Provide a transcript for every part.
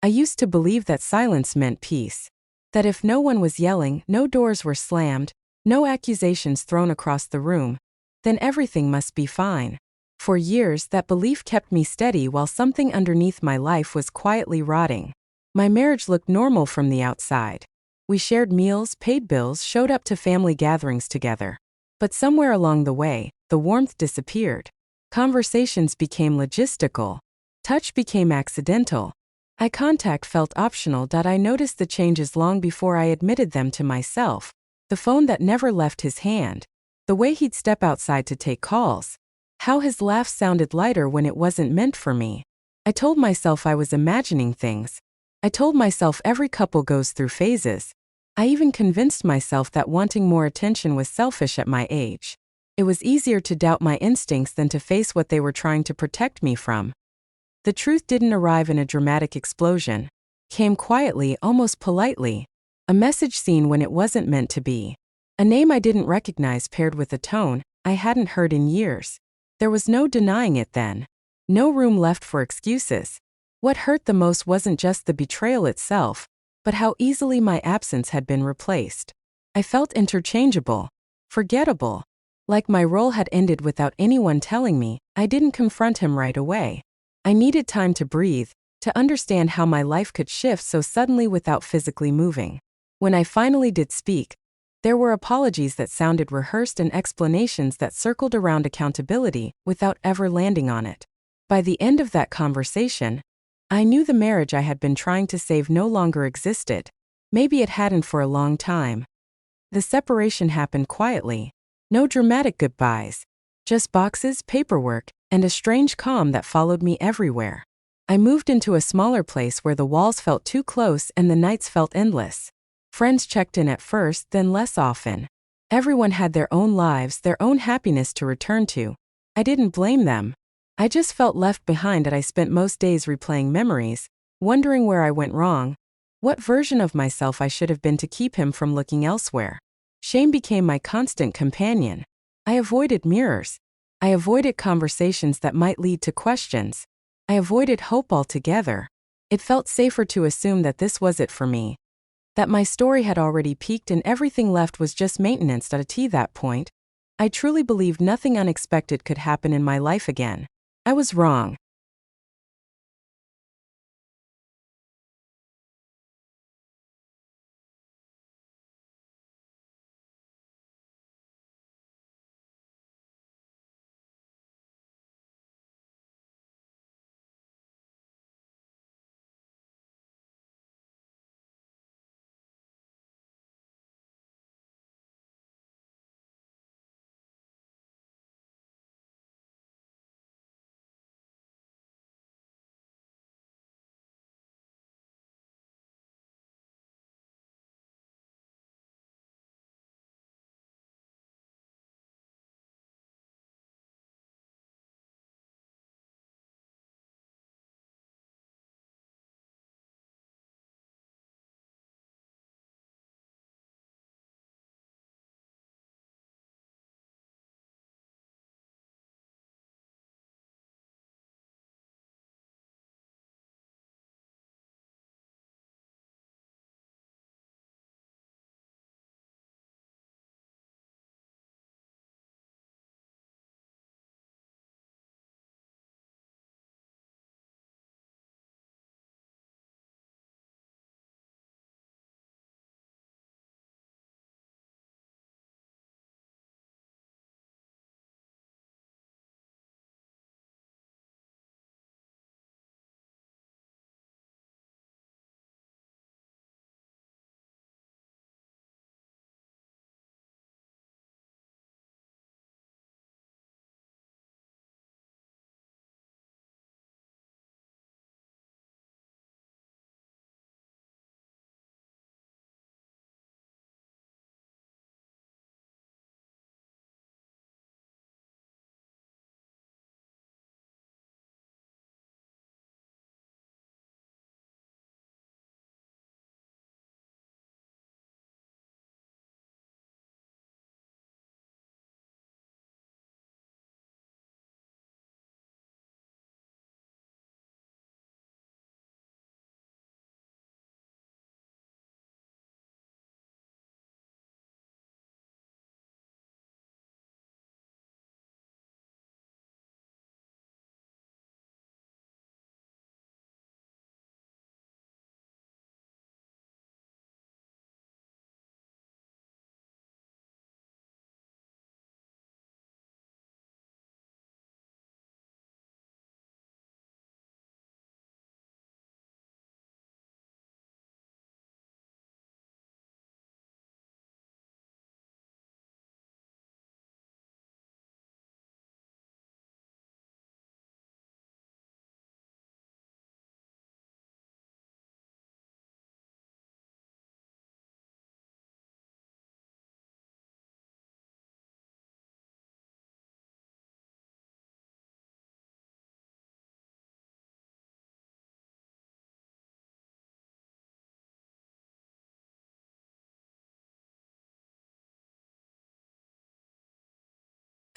I used to believe that silence meant peace. That if no one was yelling, no doors were slammed, no accusations thrown across the room, then everything must be fine. For years, that belief kept me steady while something underneath my life was quietly rotting. My marriage looked normal from the outside. We shared meals, paid bills, showed up to family gatherings together. But somewhere along the way, the warmth disappeared. Conversations became logistical. Touch became accidental. Eye contact felt optional. I noticed the changes long before I admitted them to myself. The phone that never left his hand. The way he'd step outside to take calls. How his laugh sounded lighter when it wasn't meant for me. I told myself I was imagining things. I told myself every couple goes through phases. I even convinced myself that wanting more attention was selfish at my age. It was easier to doubt my instincts than to face what they were trying to protect me from. The truth didn't arrive in a dramatic explosion. Came quietly, almost politely. A message seen when it wasn't meant to be. A name I didn't recognize paired with a tone I hadn't heard in years. There was no denying it then. No room left for excuses. What hurt the most wasn't just the betrayal itself, but how easily my absence had been replaced. I felt interchangeable. Forgettable. Like my role had ended without anyone telling me. I didn't confront him right away. I needed time to breathe, to understand how my life could shift so suddenly without physically moving. When I finally did speak, there were apologies that sounded rehearsed and explanations that circled around accountability without ever landing on it. By the end of that conversation, I knew the marriage I had been trying to save no longer existed. Maybe it hadn't for a long time. The separation happened quietly. No dramatic goodbyes. Just boxes, paperwork, and a strange calm that followed me everywhere. I moved into a smaller place where the walls felt too close and the nights felt endless. Friends checked in at first, then less often. Everyone had their own lives, their own happiness to return to. I didn't blame them. I just felt left behind, and I spent most days replaying memories, wondering where I went wrong, what version of myself I should have been to keep him from looking elsewhere. Shame became my constant companion. I avoided mirrors. I avoided conversations that might lead to questions. I avoided hope altogether. It felt safer to assume that this was it for me. That my story had already peaked and everything left was just maintenance. At that point, I truly believed nothing unexpected could happen in my life again. I was wrong.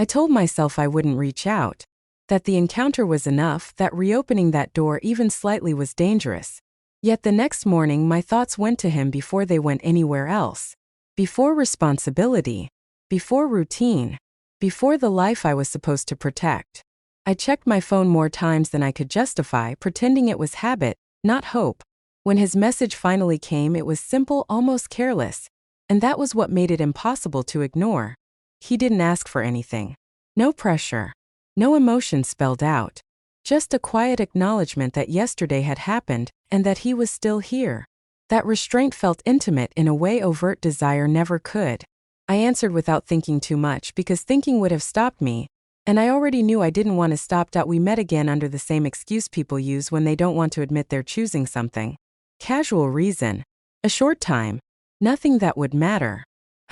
I told myself I wouldn't reach out, that the encounter was enough, that reopening that door even slightly was dangerous. Yet the next morning my thoughts went to him before they went anywhere else. Before responsibility. Before routine. Before the life I was supposed to protect. I checked my phone more times than I could justify, pretending it was habit, not hope. When his message finally came, it was simple, almost careless. And that was what made it impossible to ignore. He didn't ask for anything. No pressure. No emotion spelled out. Just a quiet acknowledgement that yesterday had happened, and that he was still here. That restraint felt intimate in a way overt desire never could. I answered without thinking too much, because thinking would have stopped me, and I already knew I didn't want to stop. We met again under the same excuse people use when they don't want to admit they're choosing something. Casual reason. A short time. Nothing that would matter.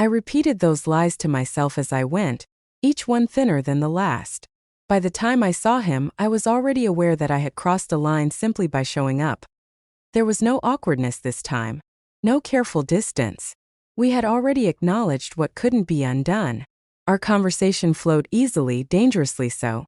I repeated those lies to myself as I went, each one thinner than the last. By the time I saw him, I was already aware that I had crossed a line simply by showing up. There was no awkwardness this time. No careful distance. We had already acknowledged what couldn't be undone. Our conversation flowed easily, dangerously so.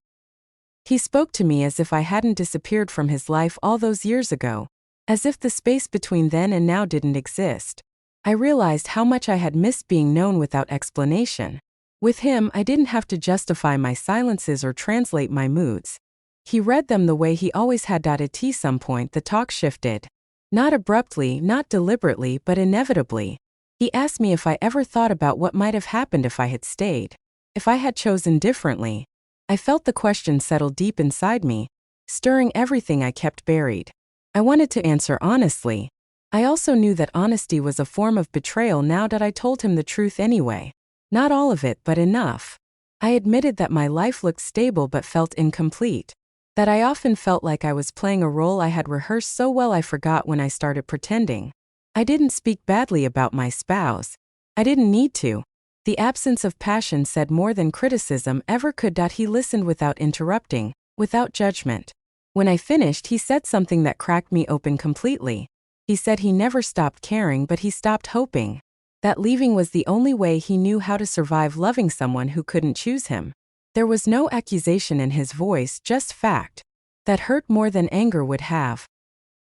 He spoke to me as if I hadn't disappeared from his life all those years ago, as if the space between then and now didn't exist. I realized how much I had missed being known without explanation. With him, I didn't have to justify my silences or translate my moods. He read them the way he always had. At some point, the talk shifted. Not abruptly, not deliberately, but inevitably. He asked me if I ever thought about what might have happened if I had stayed. If I had chosen differently. I felt the question settle deep inside me, stirring everything I kept buried. I wanted to answer honestly. I also knew that honesty was a form of betrayal now that I told him the truth anyway. Not all of it, but enough. I admitted that my life looked stable but felt incomplete. That I often felt like I was playing a role I had rehearsed so well I forgot when I started pretending. I didn't speak badly about my spouse. I didn't need to. The absence of passion said more than criticism ever could. He listened without interrupting, without judgment. When I finished, he said something that cracked me open completely. He said he never stopped caring, but he stopped hoping. That leaving was the only way he knew how to survive loving someone who couldn't choose him. There was no accusation in his voice, just fact. That hurt more than anger would have.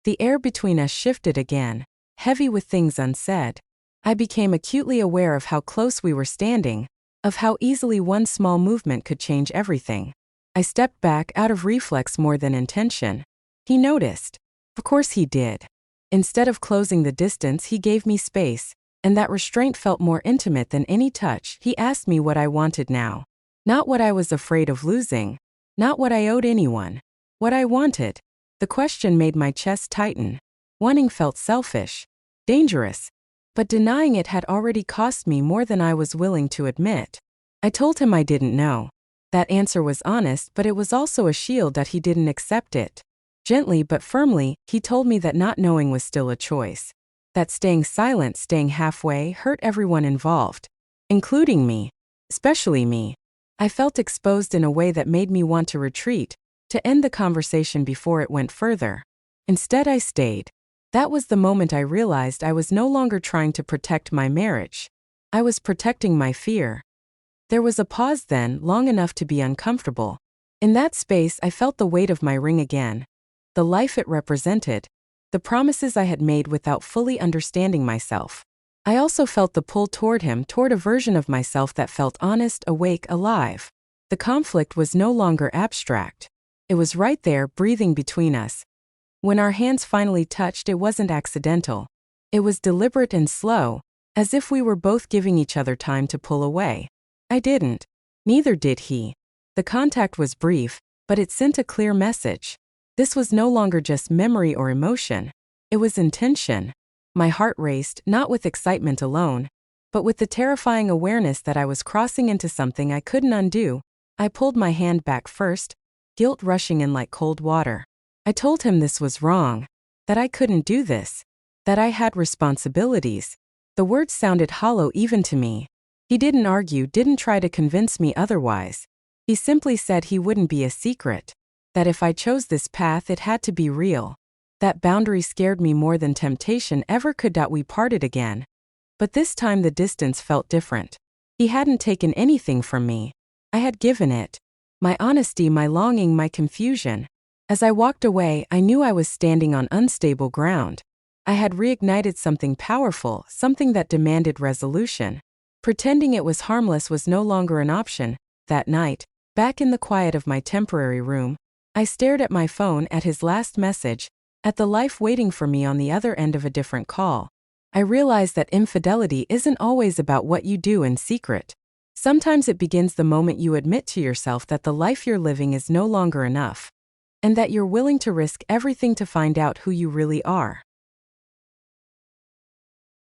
The air between us shifted again, heavy with things unsaid. I became acutely aware of how close we were standing, of how easily one small movement could change everything. I stepped back out of reflex more than intention. He noticed. Of course he did. Instead of closing the distance, he gave me space. And that restraint felt more intimate than any touch. He asked me what I wanted now. Not what I was afraid of losing. Not what I owed anyone. What I wanted. The question made my chest tighten. Wanting felt selfish. Dangerous. But denying it had already cost me more than I was willing to admit. I told him I didn't know. That answer was honest, but it was also a shield that he didn't accept it. Gently but firmly, he told me that not knowing was still a choice. That staying silent, staying halfway, hurt everyone involved. Including me. Especially me. I felt exposed in a way that made me want to retreat, to end the conversation before it went further. Instead, I stayed. That was the moment I realized I was no longer trying to protect my marriage. I was protecting my fear. There was a pause then, long enough to be uncomfortable. In that space, I felt the weight of my ring again. The life it represented. The promises I had made without fully understanding myself. I also felt the pull toward him, toward a version of myself that felt honest, awake, alive. The conflict was no longer abstract. It was right there, breathing between us. When our hands finally touched, it wasn't accidental. It was deliberate and slow, as if we were both giving each other time to pull away. I didn't. Neither did he. The contact was brief, but it sent a clear message. This was no longer just memory or emotion. It was intention. My heart raced, not with excitement alone, but with the terrifying awareness that I was crossing into something I couldn't undo. I pulled my hand back first, guilt rushing in like cold water. I told him this was wrong, that I couldn't do this, that I had responsibilities. The words sounded hollow even to me. He didn't argue, didn't try to convince me otherwise. He simply said he wouldn't be a secret. That if I chose this path, it had to be real. That boundary scared me more than temptation ever could. We parted again. But this time the distance felt different. He hadn't taken anything from me. I had given it. My honesty, my longing, my confusion. As I walked away, I knew I was standing on unstable ground. I had reignited something powerful, something that demanded resolution. Pretending it was harmless was no longer an option. That night, back in the quiet of my temporary room, I stared at my phone, at his last message, at the life waiting for me on the other end of a different call. I realized that infidelity isn't always about what you do in secret. Sometimes it begins the moment you admit to yourself that the life you're living is no longer enough, and that you're willing to risk everything to find out who you really are.